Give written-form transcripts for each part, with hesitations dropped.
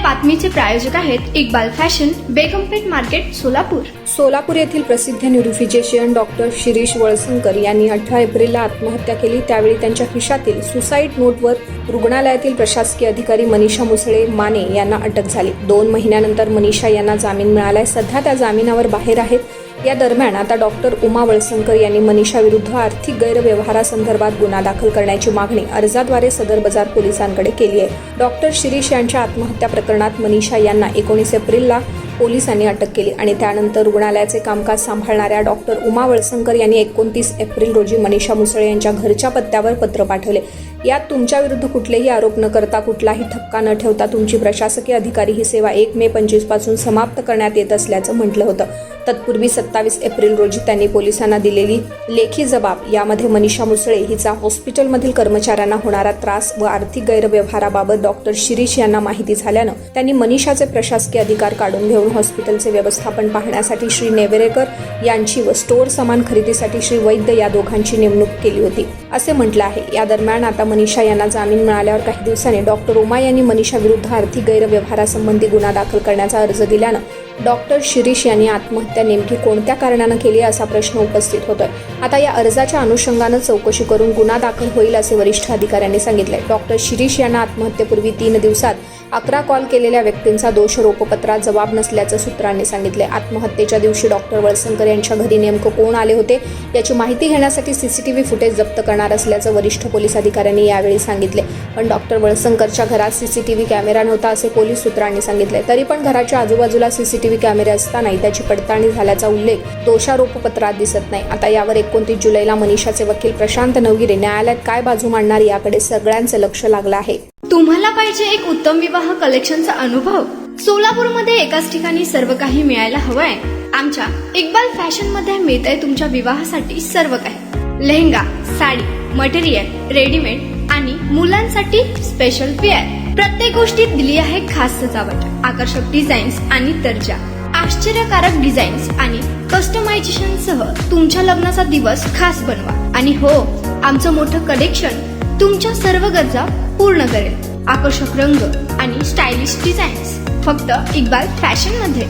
बातमीचे प्रायोजक आहेत Iqbal fashion, बेगमपेठ market, Solapur. Solapur येथील प्रसिद्ध न्यूरोफिजिशियन डॉक्टर शिरीष वळसंकर यांनी 18 एप्रिलला आत्महत्या केली. त्यावेळी त्यांच्या खिशातील सुसाईड नोटवर रुग्णालयातील प्रशासकीय अधिकारी मनीषा मुसळे माने यांना अटक झाली. 2 महिन्यानंतर मनीषा यांना जामीन मिळालाय. सध्या त्या जामिनावर बाहेर आहेत. या दरम्यान आता डॉक्टर उमा वळसंकर यांनी मनीषा विरुद्ध आर्थिक गैरव्यवहारासंदर्भात गुन्हा दाखल करण्याची मागणी अर्जाद्वारे सदर बाजार पोलिसांकडे केली आहे. डॉक्टर शिरीष यांच्या आत्महत्या प्रकरणात मनीषा यांना 19 एप्रिलला पोलिसांनी अटक केली आणि त्यानंतर रुग्णालयाचे कामकाज सांभाळणाऱ्या डॉक्टर उमा वळसंकर यांनी 29 एप्रिल रोजी मनीषा मुसळे यांच्या घरच्या पत्त्यावर पत्र पाठवले. यात तुमच्या विरुद्ध कुठलेही आरोप न करता, कुठलाही ठपका न ठेवता तुमची प्रशासकीय अधिकारी ही सेवा 1 मे 25 पासून समाप्त करण्यात येत असल्याचं म्हटलं होतं. तत्पूर्वी 27 एप्रिल रोजी त्यांनी पोलिसांना दिलेली लेखी जबाब यामध्ये मनीषा मुसळे हिचा हॉस्पिटलमधील कर्मचाऱ्यांना होणारा त्रास व आर्थिक गैरव्यवहाराबाबत डॉक्टर शिरीष यांना माहिती झाल्यानं त्यांनी मनीषाचे प्रशासकीय अधिकार काढून घेऊन हॉस्पिटलचे व्यवस्थापन पाहण्यासाठी श्री नेवेरेकर यांची व स्टोअर सामान खरेदीसाठी श्री वैद्य या दोघांची नेमणूक केली होती असे म्हटलं आहे. या दरम्यान आता मनीषा यांना जामीन मिळाल्यावर काही दिवसांनी डॉक्टर उमा यांनी मनीषा विरुद्ध आर्थिक गैरव्यवहारासंबंधी गुन्हा दाखल करण्याचा अर्ज दिल्यानं डॉक्टर शिरीष यांनी आत्महत्या नेमकी कोणत्या कारणानं केली असा प्रश्न उपस्थित होतोय. आता या अर्जाच्या अनुषंगानं चौकशी करून गुन्हा दाखल होईल असे वरिष्ठ अधिकाऱ्यांनी सांगितले. डॉक्टर शिरीष यांना आत्महत्येपूर्वी 3 दिवसात 11 कॉल केलेल्या व्यक्तींचा दोषारोपपत्रात जबाब नसल्याचं सूत्रांनी सांगितले. आत्महत्येच्या दिवशी डॉक्टर वळसंकर यांच्या घरी नेमकं कोण आले होते याची माहिती घेण्यासाठी सीसीटीव्ही फुटेज जप्त करणार असल्याचं वरिष्ठ पोलीस अधिकाऱ्यांनी यावेळी सांगितले. पण डॉक्टर वळसंकरच्या घरात सीसीटीव्ही कॅमेरा नव्हता असे पोलीस सूत्रांनी सांगितले. तरी पण घराच्या आजूबाजूला सीसीटीव्ही कॅमेरे असतानाही त्याची पडताळणी झाल्याचा उल्लेख दोषारोपपत्रात दिसत नाही. आता यावर 29 जुलैला मनीषाचे वकील प्रशांत नवगिरे न्यायालयात काय बाजू मांडणार याकडे सगळ्यांचं लक्ष लागलं आहे. तुम्हाला पाहिजे एक उत्तम विवाह कलेक्शनचा अनुभव? सोलापूरमध्ये एकाच ठिकाणी सर्व काही मिळायला हवंय. आमच्या इक्बाल फॅशन मध्ये मिळतंय तुमच्या विवाहासाठी सर्व काही. लेहंगा, साडी, मटेरियल, रेडीमेड आणि मुलांसाठी स्पेशल वेअर. प्रत्येक गोष्टीत दिली आहे खास सजावट, आकर्षक डिझाईन्स आणि दर्जा, आश्चर्यकारक डिझाईन्स आणि कस्टमायझेशन सह तुमच्या लग्नाचा दिवस खास बनवा. आणि हो, आमचं मोठं कलेक्शन तुमच्या सर्व गरजा पूर्ण करेल. आकर्षक रंग आणि स्टायलिश डिझाईन्स फक्त इक्बाल फॅशन मध्ये.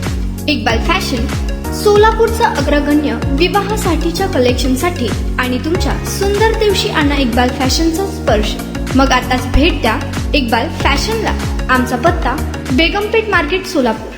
इक्बाल फॅशन सोलापूरचा अग्रगण्य विवाहासाठीच्या कलेक्शनसाठी आणि तुमच्या सुंदर दिवशी आणा इक्बाल फॅशनचा स्पर्श. मग आताच भेट द्या इक्बाल फॅशनला. आमचा पत्ता बेगमपेठ मार्केट, सोलापूर.